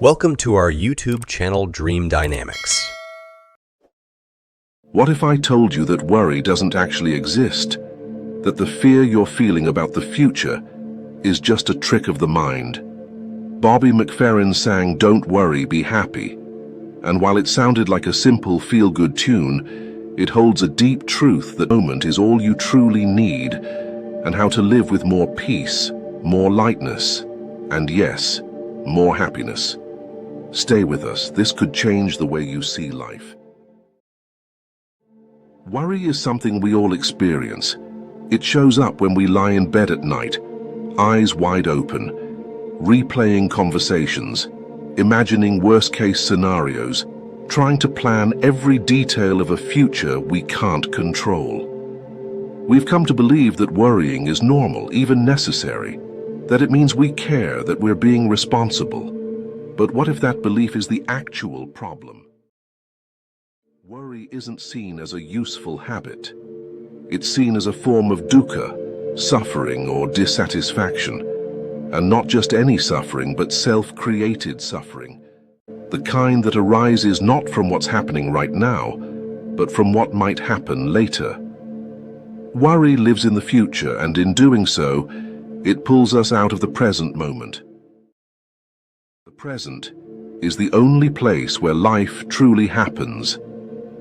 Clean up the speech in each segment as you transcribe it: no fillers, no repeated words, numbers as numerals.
Welcome to our YouTube channel Dream Dynamics. What if I told you that worry doesn't actually exist? That the fear you're feeling about the future is just a trick of the mind? Bobby McFerrin sang "Don't Worry, Be Happy," and while it sounded like a simple feel-good tune, it holds a deep truth that the moment is all you truly need, and how to live with more peace, more lightness, and yes, more happiness. Stay with us, this could change the way you see life. Worry is something we all experience. It shows up when we lie in bed at night, eyes wide open, replaying conversations, imagining worst-case scenarios, trying to plan every detail of a future we can't control. We've come to believe that worrying is normal, even necessary, that it means we care, that we're being responsible. But what if that belief is the actual problem? Worry isn't seen as a useful habit. It's seen as a form of dukkha, suffering or dissatisfaction. And not just any suffering, but self-created suffering. The kind that arises not from what's happening right now, but from what might happen later. Worry lives in the future, and in doing so, it pulls us out of the present moment. The present is the only place where life truly happens.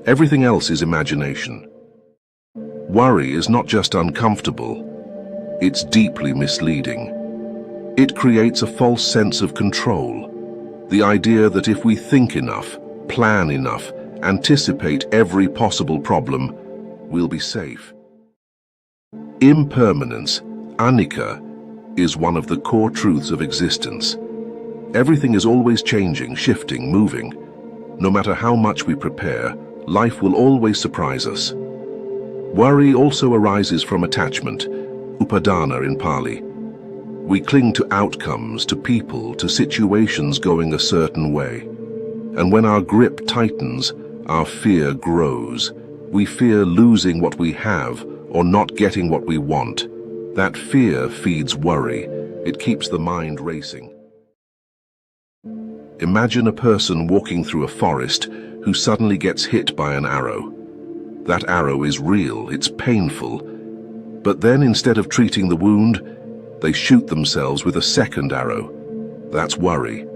Everything else is imagination. Worry is not just uncomfortable, it's deeply misleading. It creates a false sense of control. The idea that if we think enough, plan enough, anticipate every possible problem, we'll be safe. Impermanence, anicca, is one of the core truths of existence. Everything is always changing, shifting, moving. No matter how much we prepare, life will always surprise us. Worry also arises from attachment, upadana in Pali. We cling to outcomes, to people, to situations going a certain way. And when our grip tightens, our fear grows. We fear losing what we have or not getting what we want. That fear feeds worry. It keeps the mind racing. Imagine a person walking through a forest who suddenly gets hit by an arrow. That arrow is real, it's painful. But then instead of treating the wound, they shoot themselves with a second arrow. That's worry.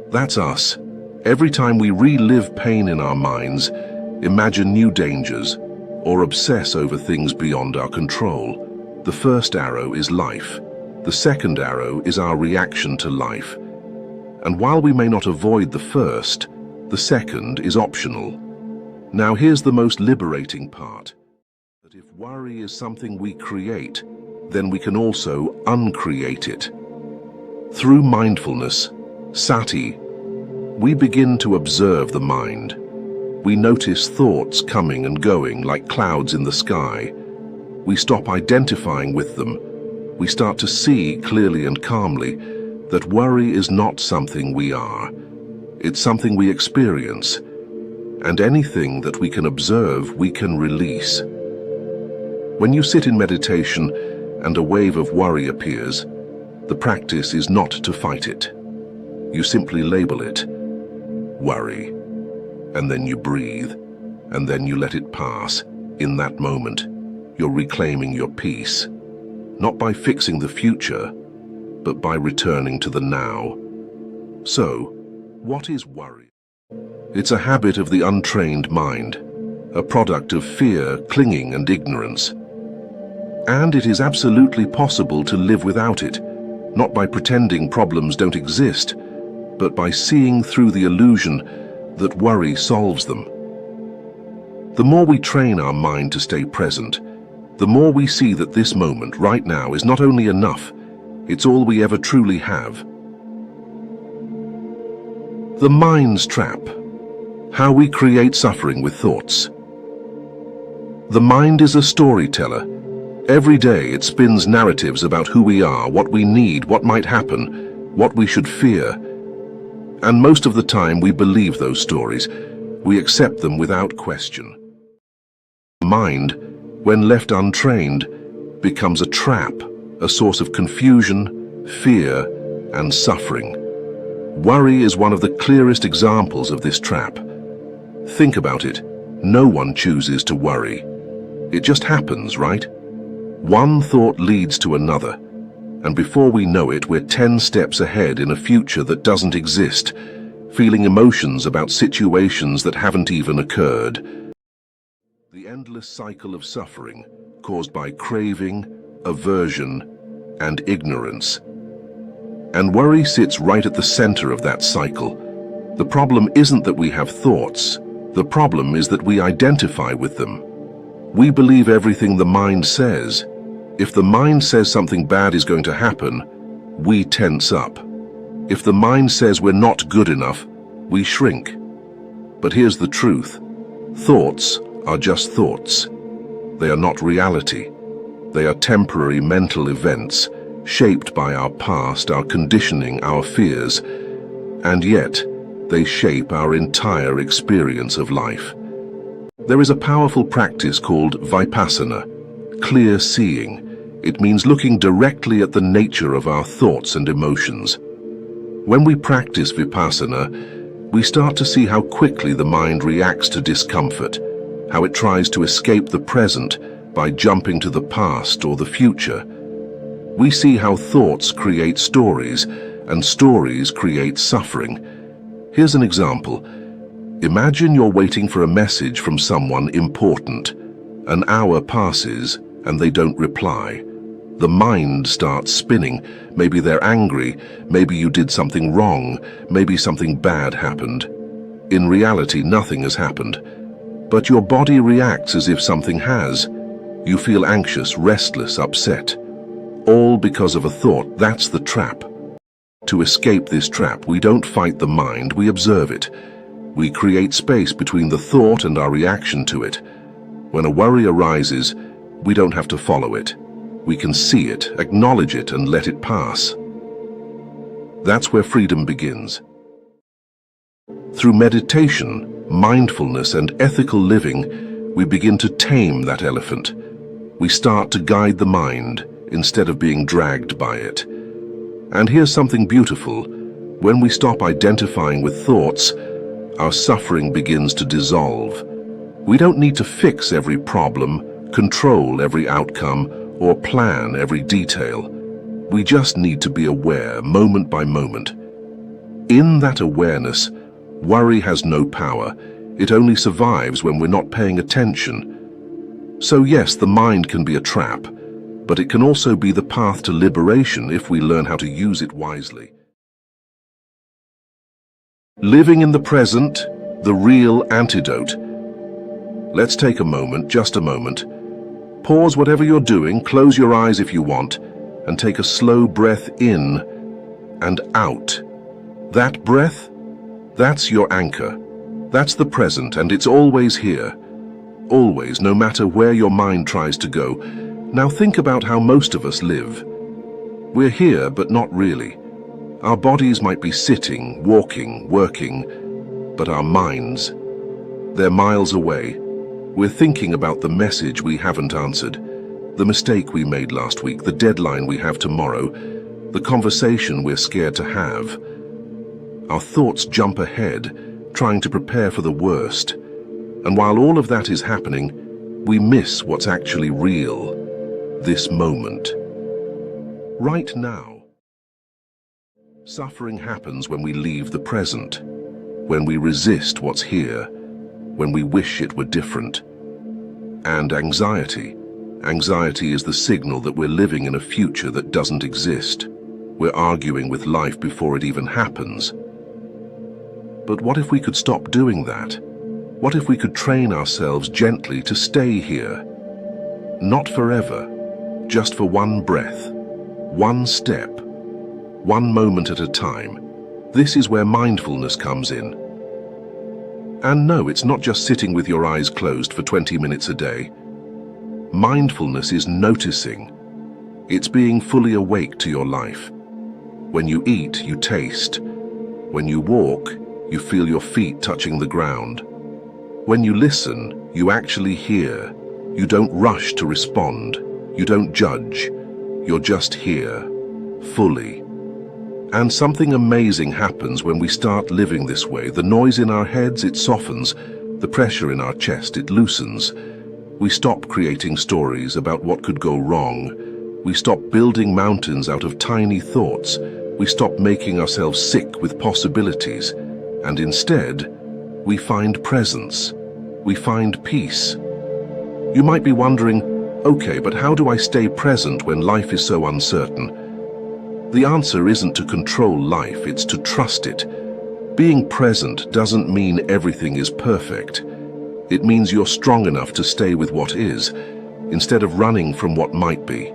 That's us. Every time we relive pain in our minds, imagine new dangers, or obsess over things beyond our control, the first arrow is life. The second arrow is our reaction to life. And while we may not avoid the first, the second is optional. Now here's the most liberating part. That if worry is something we create, then we can also uncreate it. Through mindfulness, sati, we begin to observe the mind. We notice thoughts coming and going like clouds in the sky. We stop identifying with them. We start to see clearly and calmly that worry is not something we are. It's something we experience. And anything that we can observe, we can release. When you sit in meditation and a wave of worry appears, the practice is not to fight it. You simply label it, worry, and then you breathe, and then you let it pass. In that moment, you're reclaiming your peace, not by fixing the future, but by returning to the now. So, what is worry? It's a habit of the untrained mind, a product of fear, clinging, and ignorance. And it is absolutely possible to live without it, not by pretending problems don't exist, but by seeing through the illusion that worry solves them. The more we train our mind to stay present, the more we see that this moment, right now, is not only enough, it's all we ever truly have. The mind's trap. How we create suffering with thoughts. The mind is a storyteller. Every day it spins narratives about who we are, what we need, what might happen, what we should fear. And most of the time we believe those stories. We accept them without question. The mind, when left untrained, becomes a trap, a source of confusion, fear, and suffering. Worry is one of the clearest examples of this trap. Think about it. No one chooses to worry. It just happens, right? One thought leads to another, and before we know it, we're 10 steps ahead in a future that doesn't exist, feeling emotions about situations that haven't even occurred. The endless cycle of suffering caused by craving, aversion, and ignorance. And worry sits right at the center of that cycle. The problem isn't that we have thoughts. The problem is that we identify with them. We believe everything the mind says. If the mind says something bad is going to happen, we tense up. If the mind says we're not good enough, we shrink. But here's the truth. Thoughts are just thoughts. They are not reality. They are temporary mental events, shaped by our past, our conditioning, our fears, and yet they shape our entire experience of life. There is a powerful practice called vipassana, clear seeing. It means looking directly at the nature of our thoughts and emotions. When we practice vipassana, we start to see how quickly the mind reacts to discomfort, how it tries to escape the present by jumping to the past or the future. We see how thoughts create stories, and stories create suffering. Here's an example. Imagine you're waiting for a message from someone important. An hour passes, and they don't reply. The mind starts spinning. Maybe they're angry, maybe you did something wrong, maybe something bad happened. In reality, nothing has happened. But your body reacts as if something has. You feel anxious, restless, upset. All because of a thought. That's the trap. To escape this trap, we don't fight the mind, we observe it. We create space between the thought and our reaction to it. When a worry arises, we don't have to follow it. We can see it, acknowledge it, and let it pass. That's where freedom begins. Through meditation, mindfulness, and ethical living, we begin to tame that elephant. We start to guide the mind instead of being dragged by it. And here's something beautiful. When we stop identifying with thoughts, our suffering begins to dissolve. We don't need to fix every problem, control every outcome, or plan every detail. We just need to be aware, moment by moment. In that awareness, worry has no power. It only survives when we're not paying attention. So yes, the mind can be a trap, but it can also be the path to liberation if we learn how to use it wisely. Living in the present, the real antidote. Let's take a moment, just a moment. Pause whatever you're doing, close your eyes if you want, and take a slow breath in and out. That breath, that's your anchor. That's the present, and it's always here. Always, no matter where your mind tries to go. Now think about how most of us live. We're here, but not really. Our bodies might be sitting, walking, working, but our minds, they're miles away. We're thinking about the message we haven't answered, the mistake we made last week, the deadline we have tomorrow, the conversation we're scared to have. Our thoughts jump ahead, trying to prepare for the worst. And while all of that is happening, we miss what's actually real, this moment. Right now. Suffering happens when we leave the present, when we resist what's here, when we wish it were different. And anxiety. Anxiety is the signal that we're living in a future that doesn't exist. We're arguing with life before it even happens. But what if we could stop doing that? What if we could train ourselves gently to stay here? Not forever, just for one breath, one step, one moment at a time. This is where mindfulness comes in. And no, it's not just sitting with your eyes closed for 20 minutes a day. Mindfulness is noticing. It's being fully awake to your life. When you eat, you taste. When you walk, you feel your feet touching the ground. When you listen, you actually hear. You don't rush to respond. You don't judge. You're just here, fully. And something amazing happens when we start living this way. The noise in our heads, it softens. The pressure in our chest, it loosens. We stop creating stories about what could go wrong. We stop building mountains out of tiny thoughts. We stop making ourselves sick with possibilities. And instead, we find presence. We find peace. You might be wondering, okay, but how do I stay present when life is so uncertain? The answer isn't to control life, it's to trust it. Being present doesn't mean everything is perfect. It means you're strong enough to stay with what is, instead of running from what might be.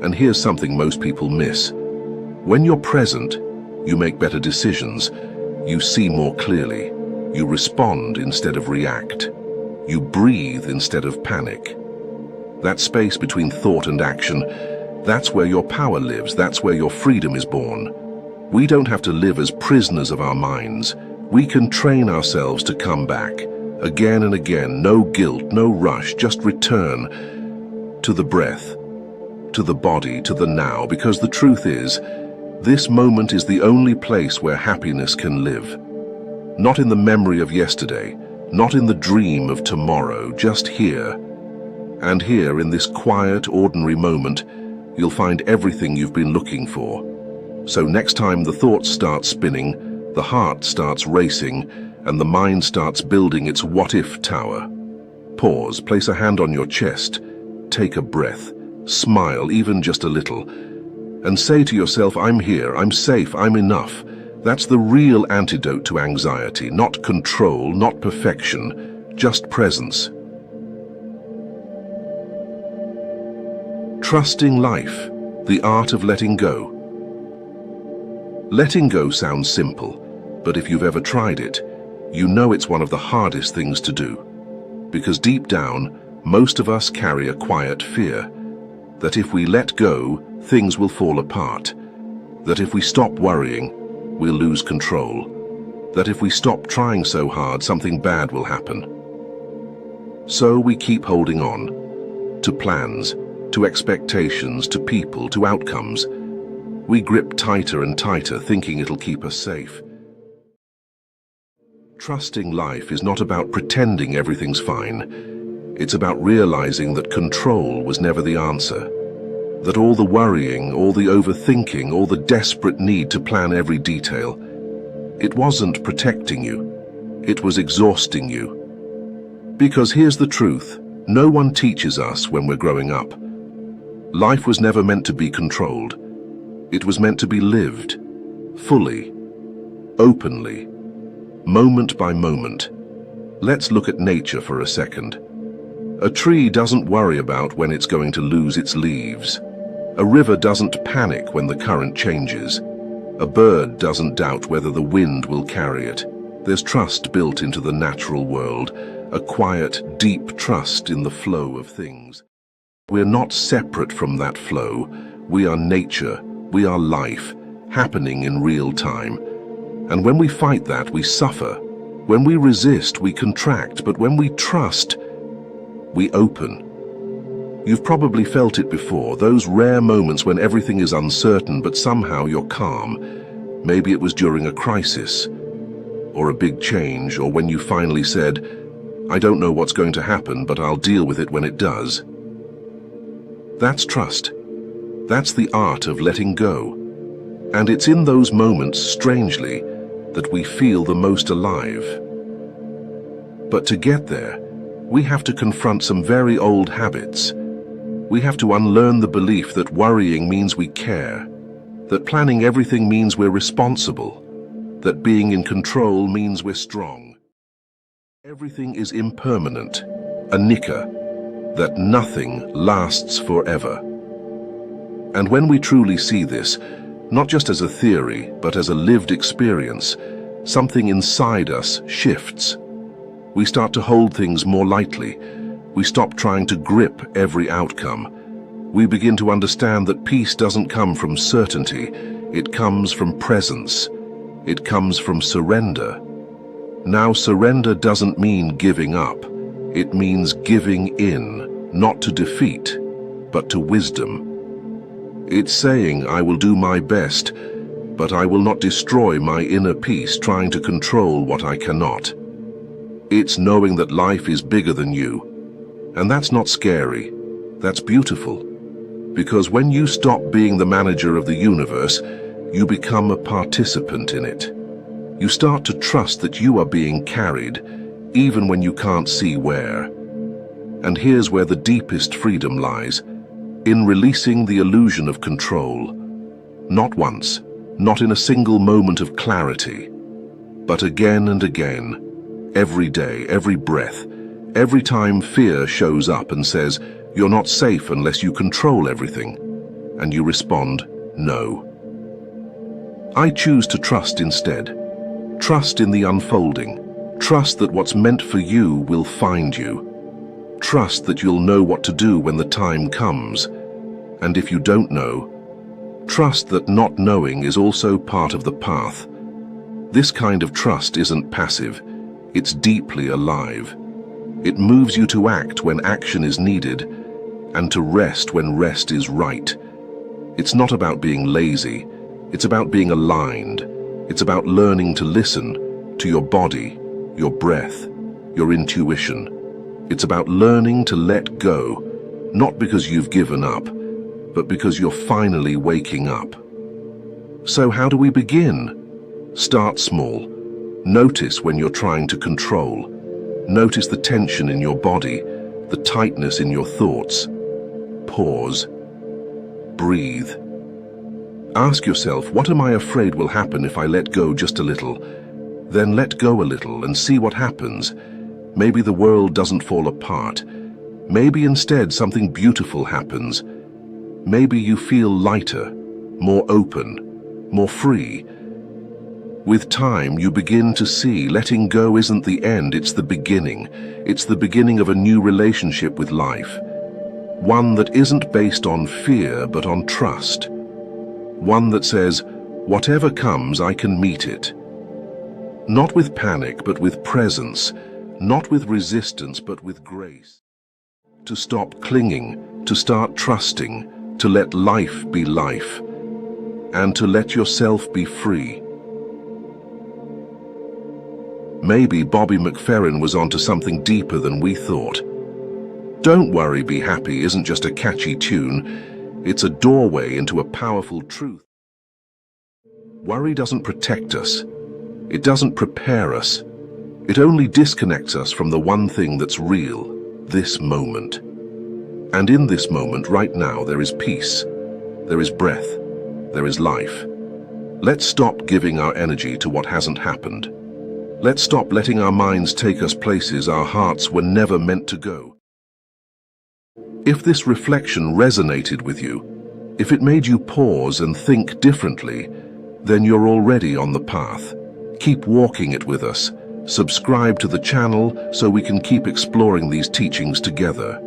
And here's something most people miss. When you're present, you make better decisions. You see more clearly. You respond instead of react. You breathe instead of panic. That space between thought and action, that's where your power lives. That's where your freedom is born. We don't have to live as prisoners of our minds. We can train ourselves to come back, again and again. No guilt, no rush, just return to the breath, to the body, to the now, because the truth is, this moment is the only place where happiness can live. Not in the memory of yesterday, not in the dream of tomorrow, just here. And here, in this quiet, ordinary moment, you'll find everything you've been looking for. So next time the thoughts start spinning, the heart starts racing, and the mind starts building its what-if tower, pause, place a hand on your chest, take a breath, smile even just a little, and say to yourself, I'm here, I'm safe, I'm enough. That's the real antidote to anxiety, not control, not perfection, just presence. Trusting life, the art of letting go. Letting go sounds simple, but if you've ever tried it, you know it's one of the hardest things to do. Because deep down, most of us carry a quiet fear that if we let go, things will fall apart. That if we stop worrying, we'll lose control. That if we stop trying so hard, something bad will happen. So we keep holding on to plans, to expectations, to people, to outcomes. We grip tighter and tighter, thinking it'll keep us safe. Trusting life is not about pretending everything's fine. It's about realizing that control was never the answer. That all the worrying, all the overthinking, all the desperate need to plan every detail, it wasn't protecting you. It was exhausting you. Because here's the truth, no one teaches us when we're growing up. Life was never meant to be controlled. It was meant to be lived, fully, openly, moment by moment. Let's look at nature for a second. A tree doesn't worry about when it's going to lose its leaves. A river doesn't panic when the current changes. A bird doesn't doubt whether the wind will carry it. There's trust built into the natural world, a quiet, deep trust in the flow of things. We're not separate from that flow. We are nature, we are life, happening in real time. And when we fight that, we suffer. When we resist, we contract. But when we trust, we open. You've probably felt it before, those rare moments when everything is uncertain but somehow you're calm. Maybe it was during a crisis, or a big change, or when you finally said, I don't know what's going to happen, but I'll deal with it when it does. That's trust. That's the art of letting go. And it's in those moments, strangely, that we feel the most alive. But to get there, we have to confront some very old habits. We have to unlearn the belief that worrying means we care, that planning everything means we're responsible, that being in control means we're strong. Everything is impermanent, a nicker, that nothing lasts forever. And when we truly see this, not just as a theory, but as a lived experience, something inside us shifts. We start to hold things more lightly. We stop trying to grip every outcome. We begin to understand that peace doesn't come from certainty. It comes from presence. It comes from surrender. Now, surrender doesn't mean giving up. It means giving in, not to defeat, but to wisdom. It's saying, I will do my best, but I will not destroy my inner peace trying to control what I cannot. It's knowing that life is bigger than you. And that's not scary, that's beautiful. Because when you stop being the manager of the universe, you become a participant in it. You start to trust that you are being carried, even when you can't see where. And here's where the deepest freedom lies, in releasing the illusion of control. Not once, not in a single moment of clarity, but again and again, every day, every breath, every time fear shows up and says, "You're not safe unless you control everything," and you respond, "No." I choose to trust instead. Trust in the unfolding. Trust that what's meant for you will find you. Trust that you'll know what to do when the time comes. And if you don't know, trust that not knowing is also part of the path. This kind of trust isn't passive, it's deeply alive. It moves you to act when action is needed, and to rest when rest is right. It's not about being lazy, it's about being aligned. It's about learning to listen to your body, your breath, your intuition. It's about learning to let go, not because you've given up, but because you're finally waking up. So how do we begin? Start small. Notice when you're trying to control. Notice the tension in your body, the tightness in your thoughts. Pause. Breathe. Ask yourself, what am I afraid will happen if I let go just a little? Then let go a little and see what happens. Maybe the world doesn't fall apart. Maybe instead something beautiful happens. Maybe you feel lighter, more open, more free. With time, you begin to see letting go isn't the end, it's the beginning. It's the beginning of a new relationship with life. One that isn't based on fear, but on trust. One that says, whatever comes, I can meet it. Not with panic, but with presence. Not with resistance, but with grace. To stop clinging, to start trusting, to let life be life, and to let yourself be free. Maybe Bobby McFerrin was onto something deeper than we thought. Don't Worry, Be Happy isn't just a catchy tune. It's a doorway into a powerful truth. Worry doesn't protect us. It doesn't prepare us. It only disconnects us from the one thing that's real, this moment. And in this moment, right now, there is peace. There is breath. There is life. Let's stop giving our energy to what hasn't happened. Let's stop letting our minds take us places our hearts were never meant to go. If this reflection resonated with you, if it made you pause and think differently, then you're already on the path. Keep walking it with us. Subscribe to the channel so we can keep exploring these teachings together.